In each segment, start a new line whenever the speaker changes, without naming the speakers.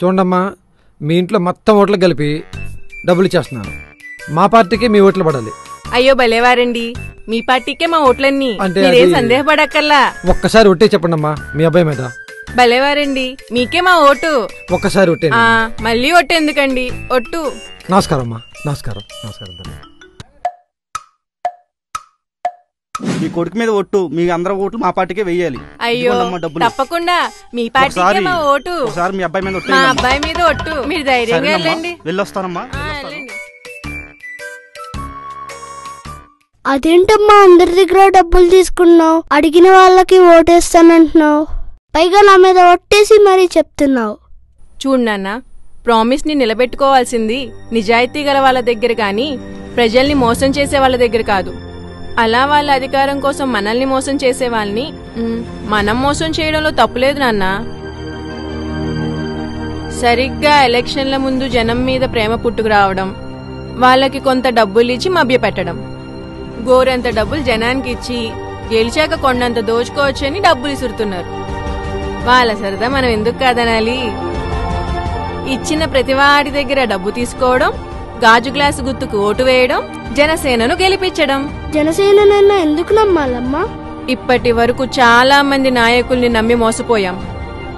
చూడమ్మా, మీ ఇంట్లో మొత్తం ఓట్లు కలిపి డబ్బులు ఇచ్చేస్తున్నాను. మా పార్టీకి మీ ఓట్లు పడాలి.
అయ్యో భలేవారండి, మీ పార్టీకే మా ఓట్లన్నీ. మీరేం సందేహపడక్కర్లా.
ఒక్కసారి ఒట్టే చెప్పండి అమ్మా మీ అబ్బాయి మీద.
భలేవారండి, మీకే మా ఓటు.
ఒక్కసారి ఒట్టే.
మళ్ళీ ఒట్టు ఎందుకండి? ఒట్టు.
నమస్కారం అమ్మా. నమస్కారం. నమస్కారం తల్లి.
మీ కొడుకు మీద ఒట్టు. మీ అందరూ ఓట్లు మా పార్టీకే వెయ్యాలి.
అయ్యో తప్పకుండా మీ పార్టీకే మా ఓటు.
ఒకసారి మీ అబ్బాయి మీద ఒట్టు.
మా అబ్బాయి మీద ఒట్టు. మీరు ధైర్యంగా వెళ్ళండి.
వెళ్ళొస్తానమ్మా.
అదేంటమ్మా అందరి దగ్గర డబ్బులు తీసుకున్నావు, అడిగిన వాళ్ళకి ఓటేస్తానంటున్నావు, పైగా నా మీద ఒట్టేసి మరీ చెప్తున్నావు.
చూడు నాన్న, ప్రామిస్ ని నిలబెట్టుకోవాల్సింది నిజాయితీ గల వాళ్ళ దగ్గర గాని ప్రజల్ని మోసం చేసే వాళ్ళ దగ్గర కాదు. అలా వాళ్ళ అధికారం కోసం మనల్ని మోసం చేసే వాళ్ళని మనం మోసం చేయడంలో తప్పులేదు నాన్న. సరిగ్గా ఎలక్షన్ల ముందు జనం మీద ప్రేమ పుట్టుకు రావడం, వాళ్ళకి కొంత డబ్బులు ఇచ్చి మభ్యపెట్టడం, గోరంత డబ్బులు జనానికి ఇచ్చి గెలిచాక కొండంత దోచుకోవచ్చని డబ్బులు ఇసురుతున్నారు. వాళ్ళ సరదా మనం ఎందుకు కాదనాలి? ఇచ్చిన ప్రతివాడి దగ్గర డబ్బు తీసుకోవడం, గాజు గ్లాసు గుర్తుకు ఓటు వేయడం, జనసేనను గెలిపించడం.
జనసేనైనా ఎందుకు నమ్మాలమ్మా?
ఇప్పటి వరకు చాలా మంది నాయకుల్ని నమ్మి మోసపోయాం.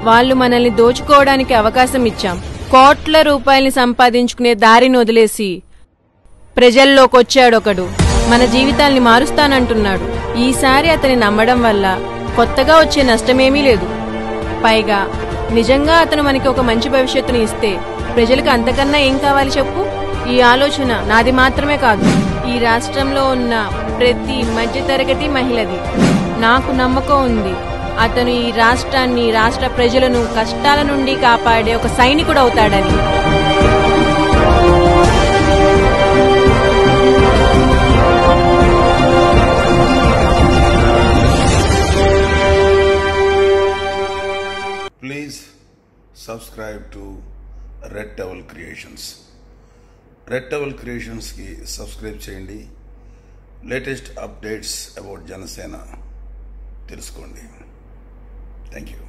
వాళ్ళు మనల్ని దోచుకోవడానికి అవకాశం ఇచ్చాం. కోట్ల రూపాయల్ని సంపాదించుకునే దారిని వదిలేసి ప్రజల్లోకొచ్చాడొకడు, మన జీవితాల్ని మారుస్తానంటున్నాడు. ఈసారి అతని నమ్మడం వల్ల కొత్తగా వచ్చే నష్టమేమీ లేదు. పైగా నిజంగా అతను మనకి ఒక మంచి భవిష్యత్తుని ఇస్తే ప్రజలకు అంతకన్నా ఏం కావాలి చెప్పు? ఈ ఆలోచన నాది మాత్రమే కాదు, ఈ రాష్ట్రంలో ఉన్న ప్రతి మధ్యతరగతి మహిళది. నాకు నమ్మకం ఉంది, అతను ఈ రాష్ట్రాన్ని, రాష్ట్ర ప్రజలను కష్టాల నుండి కాపాడే ఒక సైనికుడు అవుతాడని.
Please subscribe to Red Towel Creations. Red Towel Creations ki subscribe cheyandi. Latest updates about Janasena teluskondi. Thank you.